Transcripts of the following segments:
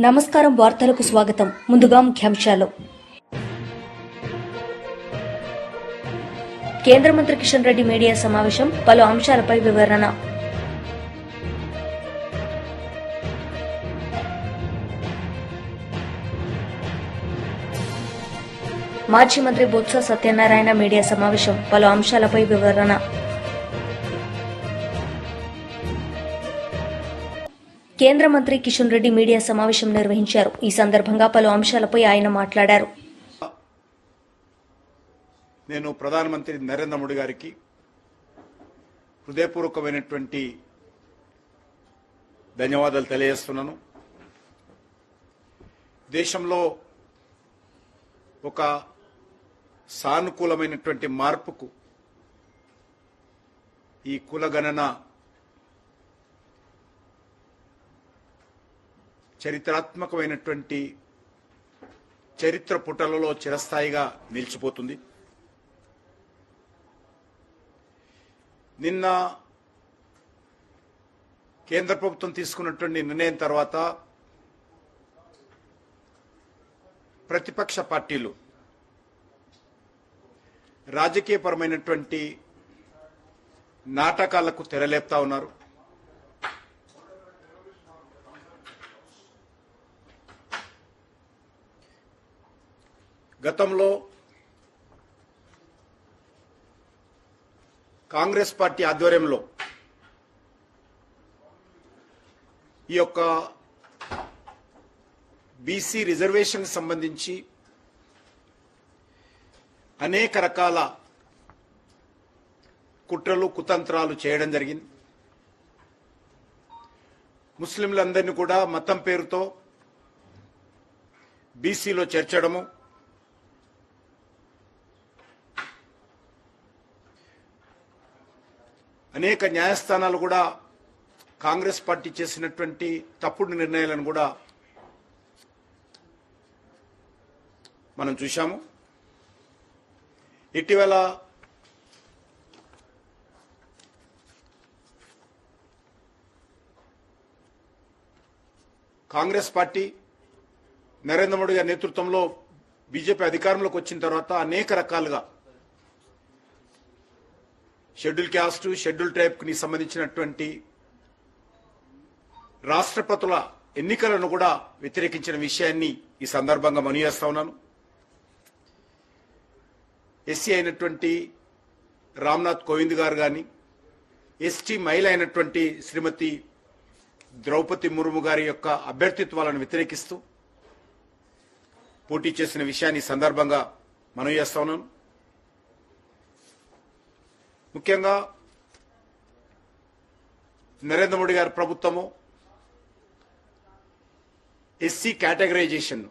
నమస్కారం వార్తలకు స్వాగతం. ముందుగా ముఖ్యాంశాలు. కేంద్ర మంత్రి కిషన్ రెడ్డి మీడియా సమావేశం, పలు అంశాలపై వివరణ. మాజీ మంత్రి బొత్స సత్యనారాయణ మీడియా సమావేశం, పలు అంశాలపై వివరణ. కేంద్ర మంత్రి కిషన్ రెడ్డి మీడియా సమావేశం నిర్వహించారు. ఈ సందర్భంగా పలు అంశాలపై ఆయన మాట్లాడారు. నేను ప్రధానమంత్రి నరేంద్ర మోడీ గారికి హృదయపూర్వకమైనటువంటి ధన్యవాదాలు తెలియజేస్తున్నాను. దేశంలో ఒక సానుకూలమైనటువంటి మార్పుకు ఈ కులగణన చరిత్రాత్మకమైనటువంటి చరిత్ర పుటలలో చిరస్థాయిగా నిలిచిపోతుంది. నిన్న కేంద్ర ప్రభుత్వం తీసుకున్నటువంటి నిర్ణయం తర్వాత ప్రతిపక్ష పార్టీలు రాజకీయపరమైనటువంటి నాటకాలకు తెరలేపుతా ఉన్నారు. గతంలో కాంగ్రెస్ పార్టీ ఆధ్వర్యంలో ఈ యొక్క బీసీ రిజర్వేషన్ సంబంధించి అనేక రకాల కుట్రలు కుతంత్రాలు చేయడం జరిగింది. ముస్లింలందరినీ కూడా మతం పేరుతో బీసీలో చేర్చడము, అనేక న్యాయస్థానాలు కూడా కాంగ్రెస్ పార్టీ చేసినటువంటి తప్పుడు నిర్ణయాలను కూడా మనం చూశాము. ఇటీవల కాంగ్రెస్ పార్టీ నరేంద్ర మోడీ గారి నేతృత్వంలో బీజేపీ అధికారంలోకి వచ్చిన తర్వాత అనేక రకాలుగా షెడ్యూల్ క్యాస్ట్, షెడ్యూల్ ట్రైబ్ కి సంబంధించినటువంటి రాష్ట్రపతుల ఎన్నికలను కూడా వ్యతిరేకించిన విషయాన్ని ఈ సందర్భంగా మనవి చేస్తా ఉన్నాను. ఎస్సీ అయినటువంటి రామ్నాథ్ కోవింద్ గారు కానీ, ఎస్టీ మహిళ అయినటువంటి శ్రీమతి ద్రౌపది ముర్ము గారి యొక్క అభ్యర్థిత్వాలను వ్యతిరేకిస్తూ పోటీ చేసిన విషయాన్ని ఈ సందర్భంగా మనవి చేస్తా ఉన్నాను. ముఖ్యంగా నరేంద్ర మోడీ గారి ప్రభుత్వము ఎస్సీ కేటగరైజేషన్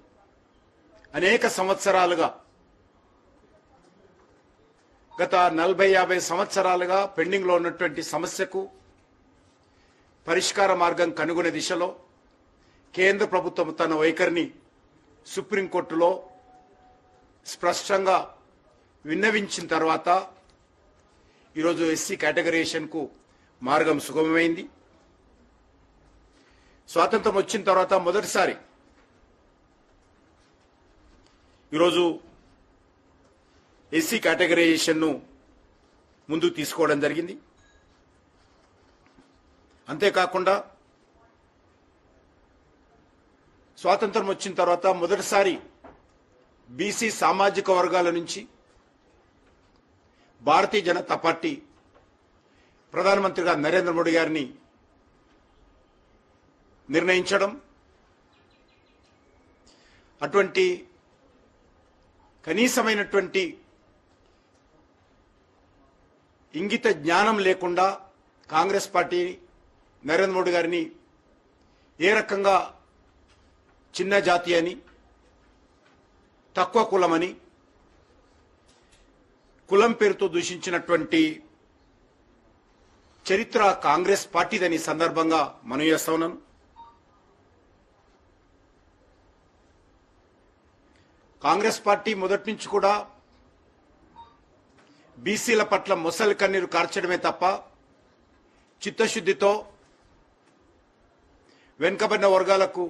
అనేక సంవత్సరాలుగా, గత 40-50 సంవత్సరాలుగా పెండింగ్ లో ఉన్నటువంటి సమస్యకు పరిష్కార మార్గం కనుగొనే దిశలో కేంద్ర ప్రభుత్వం తన వైఖరిని సుప్రీంకోర్టులో స్పష్టంగా విన్నవించిన తర్వాత ఈరోజు ఎస్సీ కేటగరైజేషన్ కు మార్గం సుగమమైంది. స్వాతంత్రం వచ్చిన తర్వాత మొదటిసారి ఈరోజు ఎస్సీ కేటగరైజేషన్ ను ముందుకు తీసుకోవడం జరిగింది. అంతేకాకుండా స్వాతంత్రం వచ్చిన తర్వాత మొదటిసారి బీసీ సామాజిక వర్గాల నుంచి భారతీయ జనతా పార్టీ ప్రధానమంత్రిగా నరేంద్ర మోడీ గారిని నిర్ణయించడం, అటువంటి కనీసమైనటువంటి ఇంగిత జ్ఞానం లేకుండా కాంగ్రెస్ పార్టీ నరేంద్ర మోడీ గారిని ఏ రకంగా చిన్న జాతి అని, తక్కువ కులమని, కులం పేరుతో దూషించినటువంటి చరిత్ర కాంగ్రెస్ పార్టీదని సందర్భంగా మనవి చేస్తా ఉన్నాను. కాంగ్రెస్ పార్టీ మొదటి నుంచి కూడా బీసీల పట్ల మొసలి కన్నీరు కార్చడమే తప్ప చిత్తశుద్ధితో వెనుకబడిన వర్గాలకు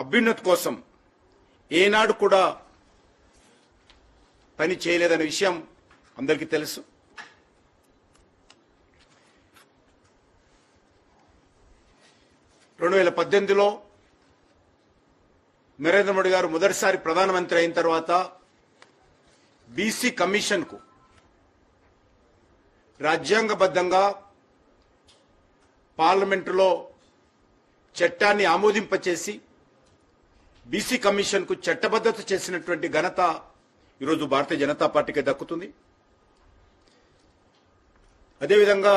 అభ్యున్నతి కోసం ఏనాడు కూడా పని చేయలేదనే విషయం అందరికీ తెలుసు. రెండు 2018లో నరేంద్ర మోడీ గారు మొదటిసారి ప్రధానమంత్రి అయిన తర్వాత బీసీ కమిషన్కు రాజ్యాంగబద్ధంగా పార్లమెంటులో చట్టాన్ని ఆమోదింపచేసి బీసీ కమిషన్కు చట్టబద్ధత చేసినటువంటి ఘనత ఈరోజు భారతీయ జనతా పార్టీకి దక్కుతుంది. అదేవిధంగా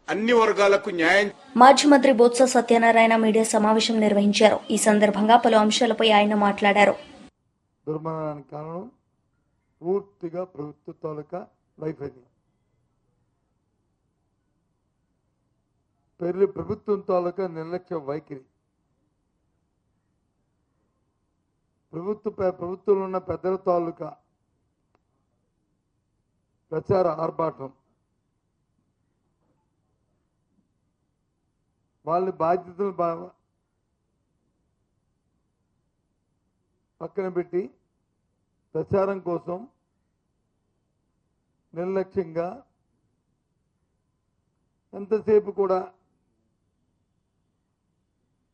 అన్ని వర్గాలకు న్యాయం. మాజీ మంత్రి బొత్స సత్యనారాయణ మీడియా సమావేశం నిర్వహించారు. ఈ సందర్భంగా పలు అంశాలపై ఆయన మాట్లాడారు. దుర్మరణానికి కారణం పూర్తిగా ప్రభుత్వ తాలూకా వైఫల్యం. ప్రభుత్వం తాలూకా నిర్లక్ష్య వైఖరి. ప్రభుత్వంలో ఉన్న పెద్దల తాలూకా ప్రచార ఆర్భాటం, వాళ్ళ బాధ్యతలు పక్కన పెట్టి ప్రచారం కోసం నిర్లక్ష్యంగా ఎంతసేపు కూడా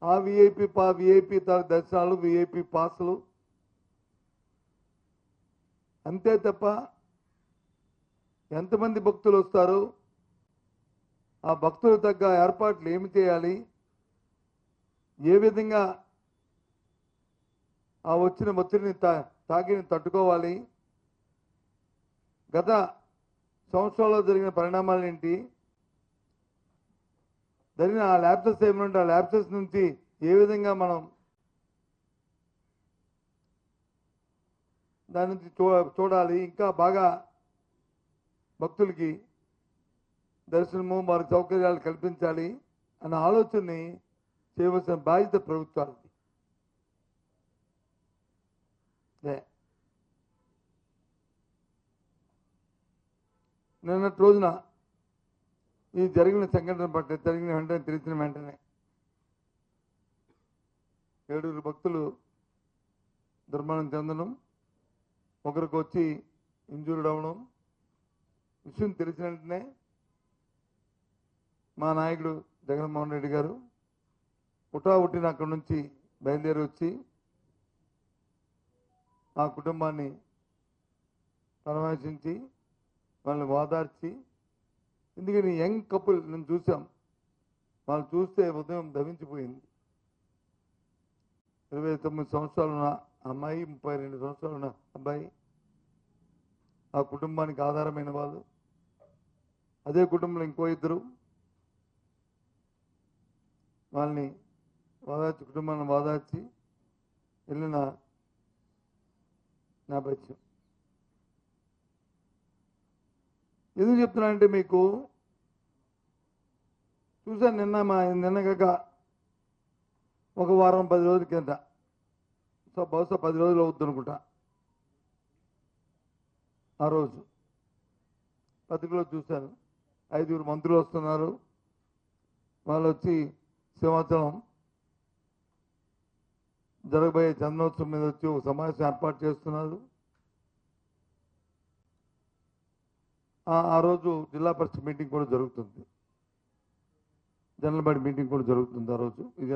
ఆ విఐపి దర్శనాలు, విఐపి పాసులు అంతే తప్ప ఎంతమంది భక్తులు వస్తారు, ఆ భక్తులు తగ్గ ఏర్పాట్లు ఏమి చేయాలి, ఏ విధంగా ఆ వచ్చిన ఒత్తిడిని తాకిని తట్టుకోవాలి, గత సంవత్సరాల్లో జరిగిన పరిణామాలు ఏంటి, జరిగిన ఆ ల్యాప్సెస్ ఏమిటంటే ఆ ల్యాప్సెస్ నుంచి ఏ విధంగా మనం దాని నుంచి చూడాలి, ఇంకా బాగా భక్తులకి దర్శనము వారికి సౌకర్యాలు కల్పించాలి అన్న ఆలోచనని చేయవలసిన బాధ్యత ప్రభుత్వాలది. నిన్నటి రోజున ఈ జరిగిన సంఘటన పట్ల తెలిసిన వెంటనే 7 భక్తులు దుర్మరణం చెందడం, ఒకరికి వచ్చి ఇంజూర్డ్ అవ్వడం విషయం తెలిసిన వెంటనే మా నాయకుడు జగన్మోహన్ రెడ్డి గారు పుట్టిన అక్కడి నుంచి బయలుదేరి వచ్చి ఆ కుటుంబాన్ని పరామర్శించి వాళ్ళని ఓదార్చి, ఎందుకని యంగ్ కపుల్ నేను చూసాం, వాళ్ళు చూస్తే ఉదయం దవించిపోయింది. 29 సంవత్సరాలు ఉన్న అమ్మాయి, 32 సంవత్సరాలు ఉన్న అబ్బాయి, ఆ కుటుంబానికి ఆధారమైన వాళ్ళు. అదే కుటుంబంలో ఇంకో 2 వాళ్ళని ఓదార్చి, కుటుంబాన్ని ఓదార్చి వెళ్ళిన నా పరిచయం. ఎందుకు చెప్తున్నానంటే మీకు చూసాను నిన్నగాక ఒక వారం 10 రోజుల కింద, సో బహుశా 10 రోజులు అవుతుంది అనుకుంటా. ఆ రోజు పత్రికలో చూశాను 5 మంత్రులు వస్తున్నారు, వాళ్ళు వచ్చి సింహాచలం జరగబోయే చందనోత్సవం మీద వచ్చి ఒక సమావేశం ఏర్పాటు చేస్తున్నారు. ఆ రోజు జిల్లా పరిషత్ మీటింగ్ కూడా జరుగుతుంది, జనరల్ బాడీ మీటింగ్ కూడా జరుగుతుంది. ఆ రోజు ఇది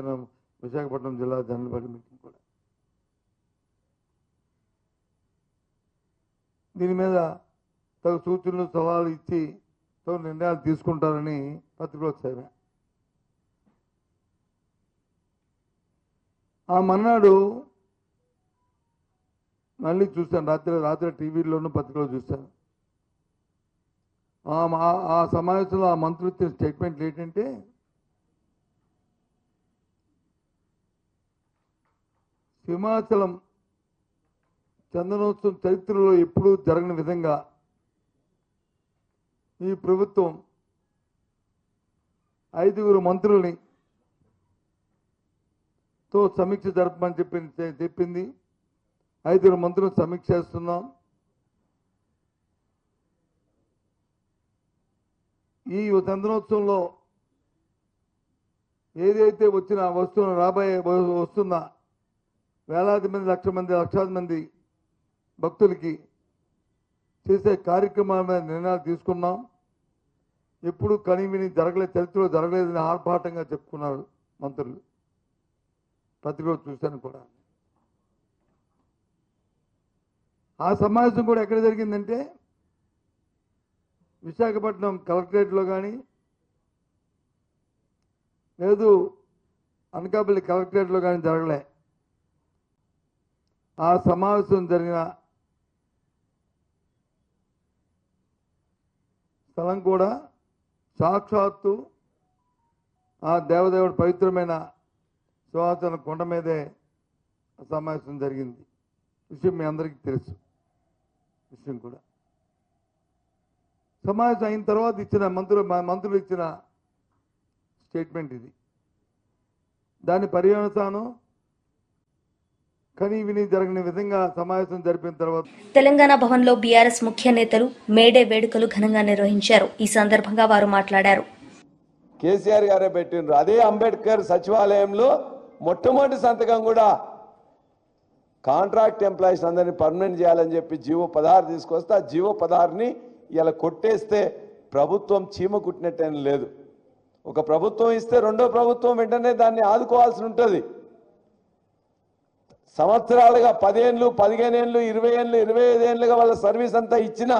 విశాఖపట్నం జిల్లా జనరల్ బాడీ మీటింగ్ కూడా. దీని మీద తగు సూచనలు సలహాలు ఇచ్చి తగు నిర్ణయాలు తీసుకుంటారని పత్రికలో చదివా. ఆ మన్నాడు మళ్ళీ చూశాను, రాత్రి టీవీలోనూ పత్రికలో చూశాను. ఆ సమావేశంలో ఆ మంత్రులు ఇచ్చిన స్టేట్మెంట్లు ఏంటంటే, సింహాచలం చందనోత్సవం చరిత్రలో ఎప్పుడూ జరగని విధంగా ఈ ప్రభుత్వం 5 మంత్రుల్ని తో సమీక్ష జరపమని చెప్పింది. 5 మంత్రులు సమీక్ష చేస్తున్నాం. ఈ చందనోత్సవంలో ఏదైతే వస్తున్న వేలాది మంది లక్షాది మంది భక్తులకి చేసే కార్యక్రమాల మీద నిర్ణయాలు తీసుకున్నాం. ఎప్పుడు కనివిని జరగలేదు, చరిత్రలో జరగలేదని ఆర్భాటంగా చెప్పుకున్నారు మంత్రులు. ప్రతిరోజు చూశాను కూడా. ఆ సమావేశం కూడా ఎక్కడ జరిగిందంటే విశాఖపట్నం కలెక్టరేట్లో కానీ లేదు అనకాపల్లి కలెక్టరేట్లో కానీ జరగలే. ఆ సమావేశం జరిగిన స్థలం కూడా సాక్షాత్తు ఆ దేవదేవుడు పవిత్రమైన సింహాచలం కొండ మీదే సమావేశం జరిగింది. విషయం మీ అందరికీ తెలుసు. విషయం కూడా సమావేశం అయిన తర్వాత ఇచ్చిన మంత్రులు ఇచ్చిన స్టేట్మెంట్ ఇది. దాని పర్యవసానం కని విని జరగని విధంగా సమావేశం జరిపిన తర్వాత తెలంగాణ భవన్లో బీఆర్ఎస్ ముఖ్య నేతలు మేడే వేడుకలు ఘనంగా నిర్వహించారు. ఈ సందర్భంగా వారు మాట్లాడారు. కేసీఆర్ గారే పెట్టిండ్రు. అదే అంబేద్కర్ సచివాలయంలో మొట్టమొదటి సంతకం కూడా కాంట్రాక్ట్ ఎంప్లాయీస్ అందరినీ పర్మనెంట్ చేయాలని చెప్పి జీవో 16 తీసుకొస్తే ఆ జీవో 16ని ఇలా కొట్టేస్తే ప్రభుత్వం చీమ కుట్టినట్టేం లేదు. ఒక ప్రభుత్వం ఇస్తే రెండో ప్రభుత్వం వెంటనే దాన్ని ఆదుకోవాల్సి ఉంటుంది. సంవత్సరాలుగా 10 ఏళ్ళు 15 ఏళ్ళు 20 ఏళ్ళు 25 ఏళ్ళుగా వాళ్ళ సర్వీస్ అంతా ఇచ్చిన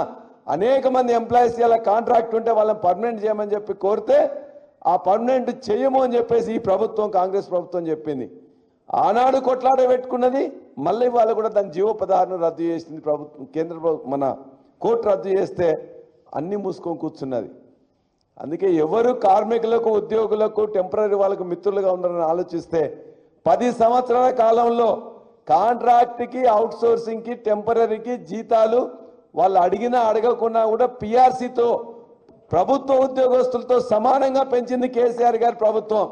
అనేక మంది ఎంప్లాయీస్ ఇలా కాంట్రాక్ట్ ఉంటే వాళ్ళని పర్మనెంట్ చేయమని చెప్పి కోరితే ఆ పర్మనెంట్ చేయము అని చెప్పేసి ఈ ప్రభుత్వం కాంగ్రెస్ ప్రభుత్వం చెప్పింది. ఆనాడు కొట్లాడ పెట్టుకున్నది మళ్ళీ వాళ్ళు కూడా దాని జీవో 16ను రద్దు చేసింది ప్రభుత్వం. కేంద్ర మన కోర్టు రద్దు చేస్తే అన్ని మూసుకొని కూర్చున్నది. అందుకే ఎవరు కార్మికులకు ఉద్యోగులకు టెంపరీ వాళ్ళకు మిత్రులుగా ఉన్నారని ఆలోచిస్తే 10 సంవత్సరాల కాలంలో కాంట్రాక్ట్కి అవుట్సోర్సింగ్కి టెంపరీకి జీతాలు వాళ్ళు అడిగినా అడగకున్నా కూడా పిఆర్సీతో ప్రభుత్వ ఉద్యోగస్తులతో సమానంగా పెంచింది కేసీఆర్ గారి ప్రభుత్వం.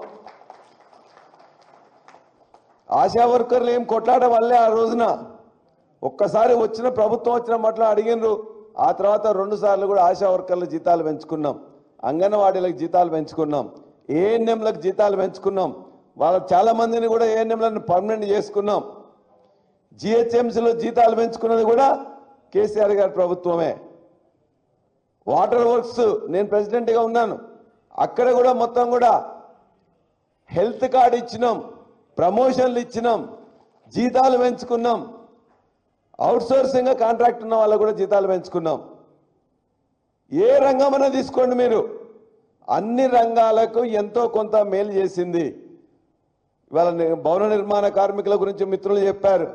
ఆశా వర్కర్లు ఏం కొట్లాడ వల్లే ఆ రోజున ఒక్కసారి వచ్చిన ప్రభుత్వం వచ్చిన మట్ల అడిగినరు. ఆ తర్వాత 2 సార్లు కూడా ఆశా వర్కర్ల జీతాలు పెంచుకున్నాం, అంగన్వాడీలకు జీతాలు పెంచుకున్నాం, ఏఎన్ఎంలకు జీతాలు పెంచుకున్నాం. వాళ్ళ చాలా మందిని కూడా ఏఎన్ఎంలను పర్మనెంట్ చేసుకున్నాం. జిహెచ్ఎంసీలో జీతాలు పెంచుకున్నది కూడా కేసీఆర్ గారి ప్రభుత్వమే. వాటర్ వర్క్స్ నేను ప్రెసిడెంట్గా ఉన్నాను, అక్కడ కూడా మొత్తం కూడా హెల్త్ కార్డు ఇచ్చినాం, ప్రమోషన్లు ఇచ్చినాం, జీతాలు పెంచుకున్నాం. అవుట్సోర్సింగ్గా కాంట్రాక్ట్ ఉన్న వాళ్ళకు కూడా జీతాలు పెంచుకున్నాం. ఏ రంగమైనా తీసుకోండి మీరు, అన్ని రంగాలకు ఎంతో కొంత మేలు చేసింది. ఇవాళ భవన నిర్మాణ కార్మికుల గురించి మిత్రులు చెప్పారు.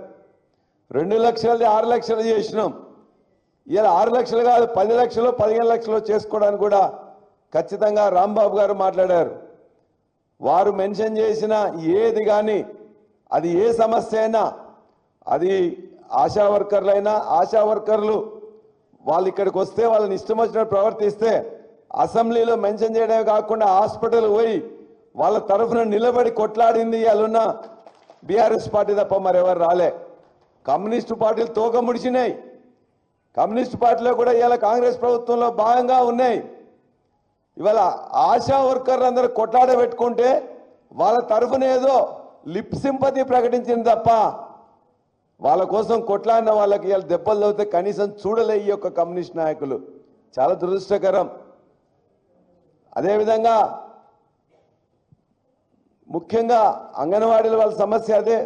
2 లక్షలది 6 లక్షలు చేసినాం. ఇలా 6 లక్షలు కాదు 10 లక్షలు 15 లక్షలు చేసుకోవడానికి కూడా ఖచ్చితంగా రాంబాబు గారు మాట్లాడారు. వారు మెన్షన్ చేసిన ఏది కానీ అది ఏ సమస్య అయినా, అది ఆశా వర్కర్లైనా ఆశా వర్కర్లు వాళ్ళు ఇక్కడికి వస్తే వాళ్ళని ఇష్టం వచ్చినట్టు ప్రవర్తిస్తే అసెంబ్లీలో మెన్షన్ చేయడమే కాకుండా హాస్పిటల్ పోయి వాళ్ళ తరఫున నిలబడి కొట్లాడింది ఇవాళ బీఆర్ఎస్ పార్టీ తప్ప మరెవరు రాలే. కమ్యూనిస్టు పార్టీలు తోక ముడిచినాయి. కమ్యూనిస్టు పార్టీలో కూడా ఇవాళ కాంగ్రెస్ ప్రభుత్వంలో భాగంగా ఉన్నాయి. ఇవాళ ఆశా వర్కర్లు అందరూ కొట్లాడ పెట్టుకుంటే వాళ్ళ తరఫున ఏదో లిప్ సింపతి ప్రకటించింది తప్ప వాళ్ళ కోసం కొట్లాడిన వాళ్ళకి ఇవాళ దెబ్బలు తగ్గితే కనీసం చూడలే ఈ యొక్క కమ్యూనిస్ట్ నాయకులు. చాలా దురదృష్టకరం. అదేవిధంగా ముఖ్యంగా అంగన్వాడీల వాళ్ళ సమస్య అదే.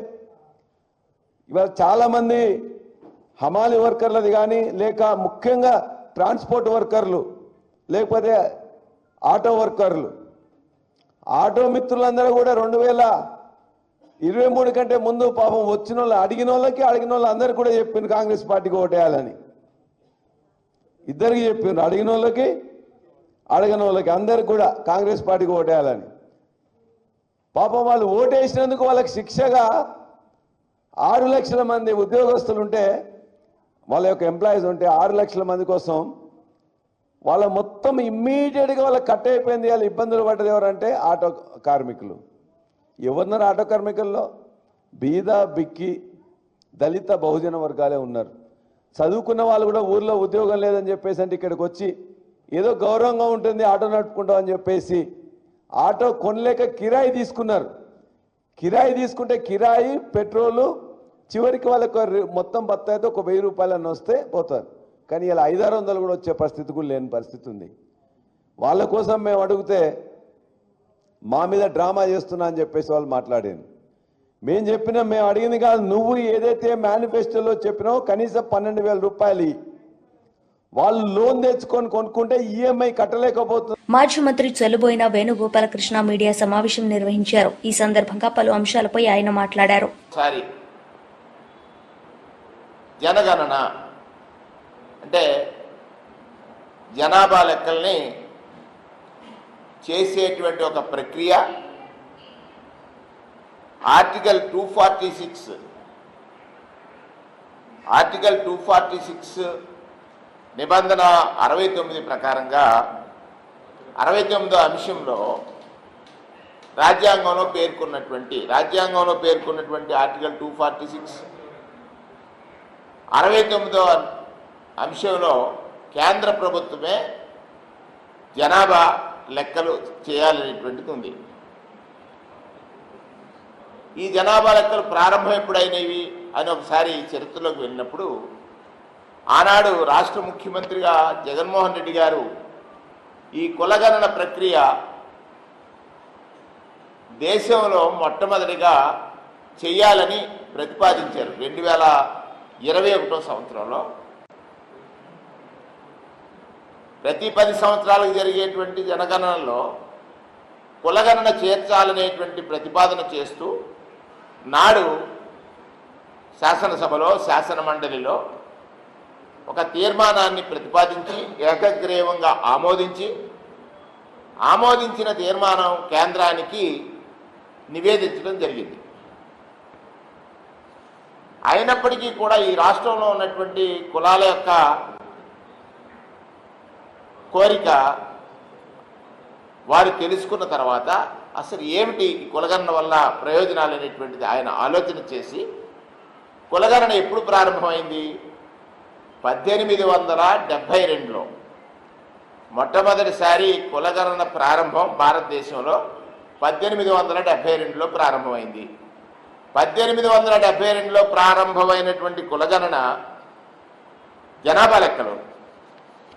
ఇవాళ చాలామంది హమాలి వర్కర్లది కానీ లేక ముఖ్యంగా ట్రాన్స్పోర్ట్ వర్కర్లు లేకపోతే ఆటో వర్కర్లు, ఆటో మిత్రులందరూ కూడా 2023 కంటే ముందు పాపం వచ్చిన వాళ్ళు అడిగిన వాళ్ళు అందరికీ కూడా చెప్పిండ్రు కాంగ్రెస్ పార్టీకి ఓటేయాలని. ఇద్దరికి చెప్పిండ్రు, అడిగిన వాళ్ళకి అడగని వాళ్ళకి అందరికి కూడా కాంగ్రెస్ పార్టీకి ఓటేయాలని. పాపం వాళ్ళు ఓటేసినందుకు వాళ్ళకి శిక్షగా 6 లక్షల మంది ఉద్యోగస్తులు ఉంటే వాళ్ళ యొక్క ఎంప్లాయీస్ ఉంటే 6 లక్షల మంది కోసం వాళ్ళ మొత్తం ఇమ్మీడియట్గా వాళ్ళకి కట్ అయిపోయింది. వాళ్ళు ఇబ్బందులు పడ్డది ఎవరంటే ఆటో కార్మికులు. ఎవరున్నారు ఆటో కార్మికుల్లో? బీద బిక్కి దళిత బహుజన వర్గాలే ఉన్నారు. చదువుకున్న వాళ్ళు కూడా ఊర్లో ఉద్యోగం లేదని చెప్పేసి అంటే ఇక్కడికి వచ్చి ఏదో గౌరవంగా ఉంటుంది ఆటో నడుపుకుంటామని చెప్పేసి ఆటో కొనలేక కిరాయి తీసుకున్నారు. కిరాయి తీసుకుంటే కిరాయి పెట్రోలు చివరికి వాళ్ళకు మొత్తం బత్తాయితో ఒక 1000 రూపాయలన్న వస్తే పోతారు. కానీ ఇలా 500-600 కూడా వచ్చే పరిస్థితి కూడా లేని పరిస్థితి ఉంది. వాళ్ళ కోసం మేము అడిగితే మా మీద డ్రామా చేస్తున్నా అని చెప్పేసి వాళ్ళు మాట్లాడారు. మేము చెప్పినా మేము అడిగింది కాదు, నువ్వు ఏదైతే మేనిఫెస్టోలో చెప్పినావో కనీసం 12,000 రూపాయలు వాళ్ళు లోన్ తెచ్చుకొని కొనుక్కుంటే ఈఎంఐ కట్టలేకపోతుంది. మాజీ మంత్రి చెల్లుబోయిన వేణుగోపాలకృష్ణ మీడియా సమావేశం నిర్వహించారు. ఈ సందర్భంగా పలు అంశాలపై ఆయన మాట్లాడారు. జనగణన అంటే జనాభా లెక్కల్ని చేసేటువంటి ఒక ప్రక్రియ. ఆర్టికల్ 246 నిబంధన 69 ప్రకారంగా 69వ అంశంలో రాజ్యాంగంలో పేర్కొన్నటువంటి ఆర్టికల్ 246 69వ అంశంలో కేంద్ర ప్రభుత్వమే జనాభా లెక్కలు చేయాలనేటువంటిది ఉంది. ఈ జనాభా లెక్కలు ప్రారంభం ఎప్పుడైనవి అని ఒకసారి చరిత్రలోకి వెళ్ళినప్పుడు ఆనాడు రాష్ట్ర ముఖ్యమంత్రిగా జగన్మోహన్ రెడ్డి గారు ఈ కులగణన ప్రక్రియ దేశంలో మొట్టమొదటిగా చేయాలని ప్రతిపాదించారు. 2021వ సంవత్సరంలో ప్రతి 10 సంవత్సరాలకు జరిగేటువంటి జనగణనలో కులగణన చేర్చాలనేటువంటి ప్రతిపాదన చేస్తూ నాడు శాసనసభలో శాసన మండలిలో ఒక తీర్మానాన్ని ప్రతిపాదించి ఏకగ్రీవంగా ఆమోదించిన తీర్మానం కేంద్రానికి నివేదించడం జరిగింది. అయినప్పటికీ కూడా ఈ రాష్ట్రంలో ఉన్నటువంటి కులాల యొక్క కోరిక వారు తెలుసుకున్న తర్వాత అసలు ఏమిటి కులగణన వల్ల ప్రయోజనాలు అనేటువంటిది ఆయన ఆలోచన చేసి కులగణన ఎప్పుడు ప్రారంభమైంది? 1872లో మొట్టమొదటిసారి కులగణన ప్రారంభం భారతదేశంలో 1872లో ప్రారంభమైంది. 1872లో ప్రారంభమైనటువంటి కులగణన జనాభా లెక్కలు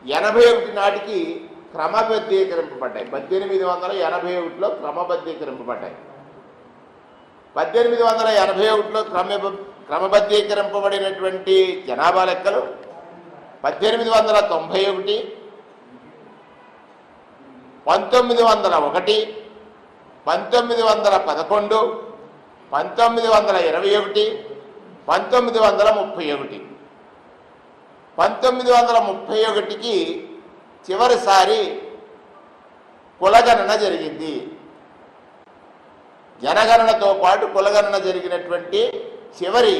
81 నాటికి క్రమబద్ధీకరింపబడ్డాయి. 1881లో క్రమబద్ధీకరింపబడ్డాయి. 1881లో క్రమబద్ధీకరింపబడినటువంటి జనాభా లెక్కలు 1891, 1901, 1911, 1921, 1931. 1931కి చివరిసారి కులగణన జరిగింది. జనగణనతో పాటు కులగణన జరిగినటువంటి చివరి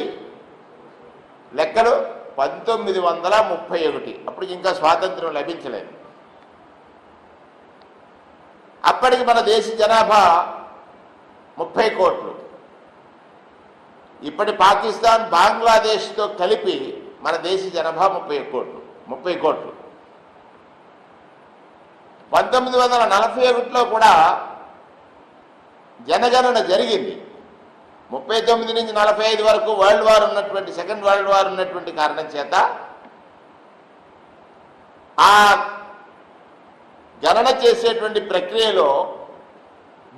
లెక్కలు 1931. అప్పటికి ఇంకా స్వాతంత్రం లభించలేదు. అప్పటికి మన దేశ జనాభా 30 కోట్లు. ఇప్పటి పాకిస్తాన్, బంగ్లాదేశ్తో కలిపి మన దేశ జనాభా 30 కోట్లు. 1941లో కూడా జనగణన జరిగింది. 39 నుంచి 45 వరకు సెకండ్ వరల్డ్ వార్ ఉన్నటువంటి కారణం చేత ఆ గణన చేసేటువంటి ప్రక్రియలో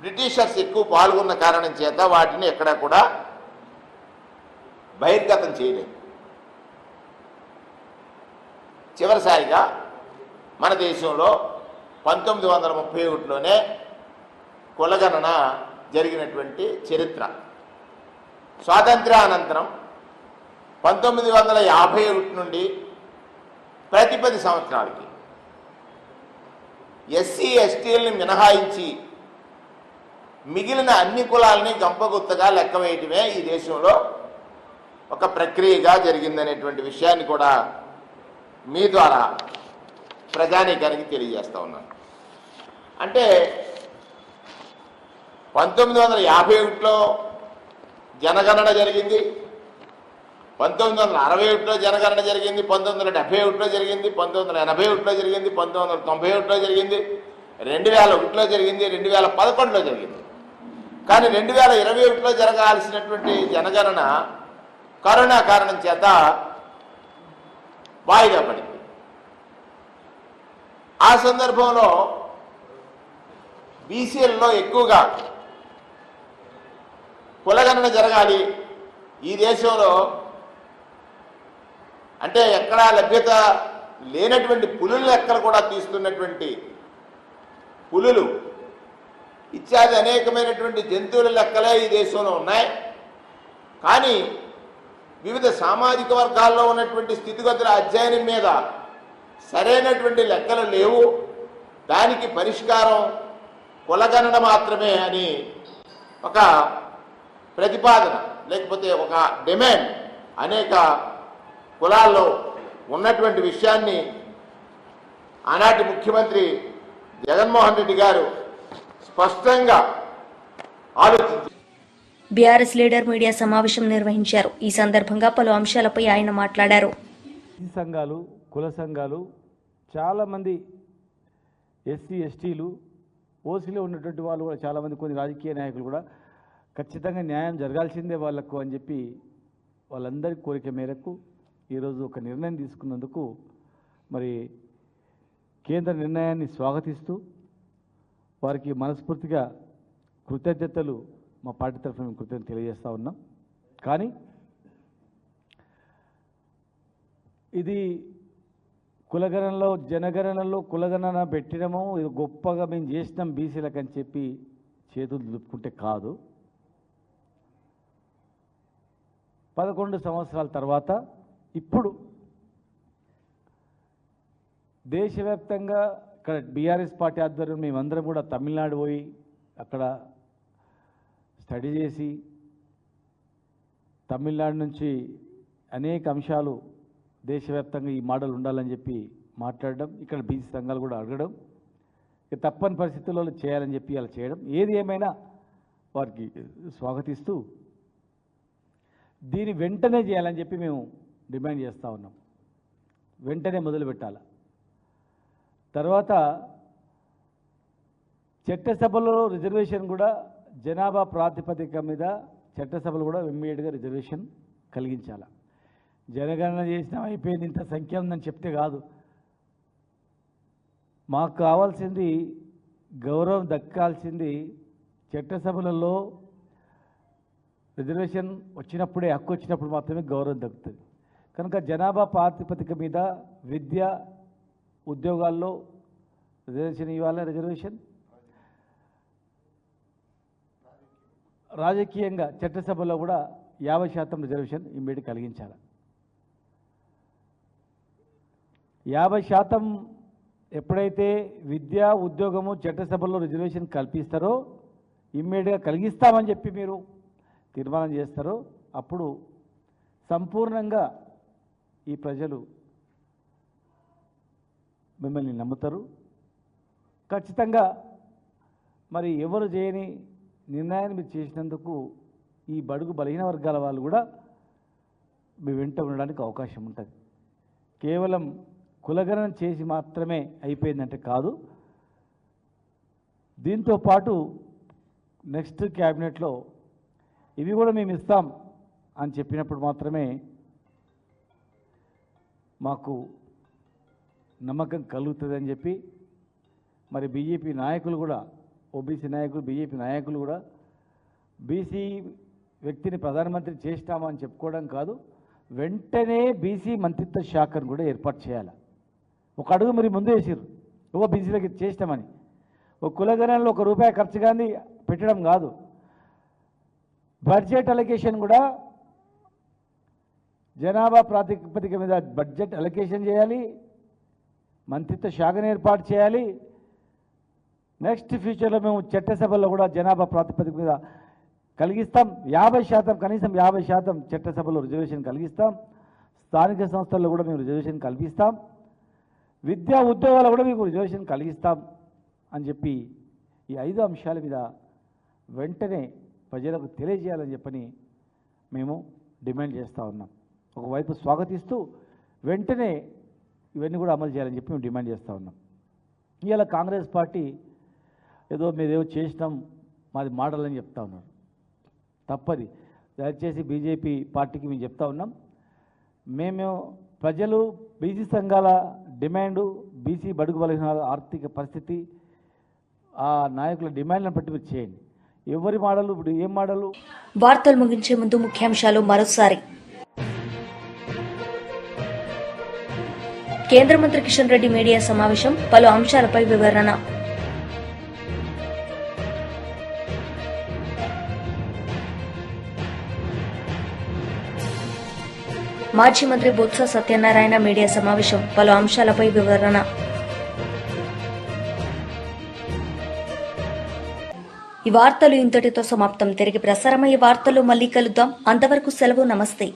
బ్రిటిషర్స్ ఎక్కువ పాల్గొన్న కారణం చేత వాటిని ఎక్కడా కూడా బహిర్గతం చేయలేదు. చివరిసారిగా మన దేశంలో 1931లోనే కులగణన జరిగినటువంటి చరిత్ర. స్వాతంత్ర్యానంతరం 1951 నుండి ప్రతి 10 సంవత్సరాలకి ఎస్సీ ఎస్టీలని మినహాయించి మిగిలిన అన్ని కులాలని గంపగుత్తగా లెక్క వేయటమే ఈ దేశంలో ఒక ప్రక్రియగా జరిగిందనేటువంటి విషయాన్ని కూడా మీ ద్వారా ప్రజానీకానికి తెలియజేస్తా ఉన్నాను. అంటే 1951లో జనగణన జరిగింది, 1961లో జనగణన జరిగింది, 1971లో జరిగింది, 1981లో జరిగింది, 1991లో జరిగింది, 2001లో జరిగింది, 2011లో జరిగింది. కానీ 2021లో జరగాల్సినటువంటి జనగణన కరోనా కారణం చేత వాయిదా పడింది. ఆ సందర్భంలో బీసీలలో ఎక్కువగా కులగణన జరగాలి ఈ దేశంలో, అంటే ఎక్కడా లభ్యత లేనటువంటి పులుల లెక్కలు కూడా తీస్తున్నటువంటి పులులు ఇత్యాది అనేకమైనటువంటి జంతువుల లెక్కలే ఈ దేశంలో ఉన్నాయి. కానీ వివిధ సామాజిక వర్గాల్లో ఉన్నటువంటి స్థితిగతుల అధ్యయనం మీద సరైనటువంటి లెక్కలు లేవు, దానికి పరిష్కారం కులగణన మాత్రమే అని ఒక ప్రతిపాదన, లేకపోతే ఒక డిమాండ్ అనేక కులాల్లో ఉన్నటువంటి విషయాన్ని ఆనాటి ముఖ్యమంత్రి జగన్మోహన్ రెడ్డి గారు స్పష్టంగా ఆలోచించారు. బీఆర్ఎస్ లీడర్ మీడియా సమావేశం నిర్వహించారు. ఈ సందర్భంగా పలు అంశాలపై ఆయన మాట్లాడారు. ఈ సంఘాలు, కుల సంఘాలు, చాలామంది ఎస్సీ ఎస్టీలు, ఓసీలో ఉన్నటువంటి వాళ్ళు కూడా చాలామంది, కొన్ని రాజకీయ నాయకులు కూడా ఖచ్చితంగా న్యాయం జరగాల్సిందే వాళ్లకు అని చెప్పి వాళ్ళందరి కోరిక మేరకు ఈరోజు ఒక నిర్ణయం తీసుకున్నందుకు మరి కేంద్ర నిర్ణయాన్ని స్వాగతిస్తూ వారికి మనస్ఫూర్తిగా కృతజ్ఞతలు మా పార్టీ తరఫున మేము కృతజ్ఞతలు తెలియజేస్తూ ఉన్నాం. కానీ ఇది కులగణనలో, జనగణనలో కులగణన పెట్టడము ఇది గొప్పగా మేము చేసినాం బీసీలకు అని చెప్పి చేతులు దులుపుకుంటే కాదు. 11 సంవత్సరాల తర్వాత ఇప్పుడు దేశవ్యాప్తంగా ఇక్కడ బీఆర్ఎస్ పార్టీ ఆధ్వర్యంలో మేమందరం కూడా తమిళనాడు పోయి అక్కడ స్టడీ చేసి తమిళనాడు నుంచి అనేక అంశాలు దేశవ్యాప్తంగా ఈ మోడల్ ఉండాలని చెప్పి మాట్లాడడం, ఇక్కడ బీసీ సంఘాలు కూడా అడగడం, ఇక తప్పని పరిస్థితుల్లో చేయాలని చెప్పి అలా చేయడం, ఏది ఏమైనా వారికి స్వాగతిస్తూ దీన్ని వెంటనే చేయాలని చెప్పి మేము డిమాండ్ చేస్తూ ఉన్నాం. వెంటనే మొదలు పెట్టాలి. తర్వాత చట్టసభలో రిజర్వేషన్ కూడా జనాభా ప్రాతిపదిక మీద చట్టసభలు కూడా ఇమ్మీడియట్గా రిజర్వేషన్ కలిగించాలి. జనగణన చేసినా అయిపోయింది, ఇంత సంఖ్య ఉందని చెప్తే కాదు. మాకు కావాల్సింది గౌరవం దక్కాల్సింది చట్టసభలలో రిజర్వేషన్ వచ్చినప్పుడే, హక్కు వచ్చినప్పుడు మాత్రమే గౌరవం దక్కుతుంది. కనుక జనాభా ప్రాతిపదిక మీద విద్య, ఉద్యోగాల్లో రిజర్వేషన్ ఇవ్వాలి. రిజర్వేషన్ రాజకీయంగా చట్టసభలో కూడా 50% రిజర్వేషన్ ఇమ్మీడియట్ కలిగించాలి. 50% ఎప్పుడైతే విద్య, ఉద్యోగము, చట్టసభలో రిజర్వేషన్ కల్పిస్తారో, ఇమ్మీడియట్గా కలిగిస్తామని చెప్పి మీరు తీర్మానం చేస్తారో, అప్పుడు సంపూర్ణంగా ఈ ప్రజలు మిమ్మల్ని నమ్ముతారు. ఖచ్చితంగా మరి ఎవరు చేయని నిర్ణయాన్ని మీరు చేసినందుకు ఈ బడుగు బలహీన వర్గాల వాళ్ళు కూడా మీ వెంట ఉండడానికి అవకాశం ఉంటుంది. కేవలం కులగణన చేసి మాత్రమే అయిపోయిందంటే కాదు. దీంతో పాటు నెక్స్ట్ క్యాబినెట్లో ఇవి కూడా మేము ఇస్తాం అని చెప్పినప్పుడు మాత్రమే మాకు నమ్మకం కలుగుతుందని చెప్పి మరి బీజేపీ నాయకులు కూడా, ఓబీసీ నాయకులు, బీజేపీ నాయకులు కూడా బీసీ వ్యక్తిని ప్రధానమంత్రి చేస్తామని చెప్పుకోవడం కాదు, వెంటనే బీసీ మంత్రిత్వ శాఖను కూడా ఏర్పాటు చేయాలి. ఒక అడుగు మరి ముందు వేసారు, ఒక బీసీలకి చేస్తామని. ఒక కులగణనలో ₹1 ఖర్చు కానీ పెట్టడం కాదు, బడ్జెట్ అలొకేషన్ కూడా జనాభా ప్రాతిపదిక మీద బడ్జెట్ అలొకేషన్ చేయాలి, మంత్రిత్వ శాఖను ఏర్పాటు చేయాలి. నెక్స్ట్ ఫ్యూచర్లో మేము చట్టసభల్లో కూడా జనాభా ప్రాతిపదిక మీద కలిగిస్తాం. 50%, కనీసం 50% చట్టసభలో రిజర్వేషన్ కలిగిస్తాం. స్థానిక సంస్థల్లో కూడా మేము రిజర్వేషన్ కల్పిస్తాం. విద్యా ఉద్యోగాలు కూడా మీకు రిజర్వేషన్ కలిగిస్తాం అని చెప్పి ఈ 5 అంశాల మీద వెంటనే ప్రజలకు తెలియజేయాలని చెప్పని మేము డిమాండ్ చేస్తూ ఉన్నాం. ఒకవైపు స్వాగతిస్తూ వెంటనే ఇవన్నీ కూడా అమలు చేయాలని చెప్పి మేము డిమాండ్ చేస్తూ ఉన్నాం. ఇవాళ కాంగ్రెస్ పార్టీ ఏదో మీరేదో చేసినాం మాది మోడల్ అని చెప్తా ఉన్నారు. తప్పది. దయచేసి బీజేపీ పార్టీకి మేము చెప్తా ఉన్నాం, మేము ప్రజలు బీసీ సంఘాల డిమాండు, బీసీ బడుగు బలహీన ఆర్థిక పరిస్థితి, ఆ నాయకుల డిమాండ్లను బట్టి మీరు చేయండి. ఎవరి మోడలు, ఇప్పుడు ఏం మోడలు? వార్తలు ముగించే ముందు ముఖ్యాంశాలు మరోసారి. కేంద్ర మంత్రి కిషన్ రెడ్డి మీడియా సమావేశం, పలు అంశాలపై వివరణ. మాజీ మంత్రి బొత్స సత్యనారాయణ మీడియా సమావేశం, పలు అంశాలపై వివరణ. ఈ వార్తలు ఇంతటితో సమాప్తం. తిరిగి ప్రసారమయ్యే వార్తలు మళ్ళీ కలుద్దాం. అంతవరకు సెలవు. నమస్తే.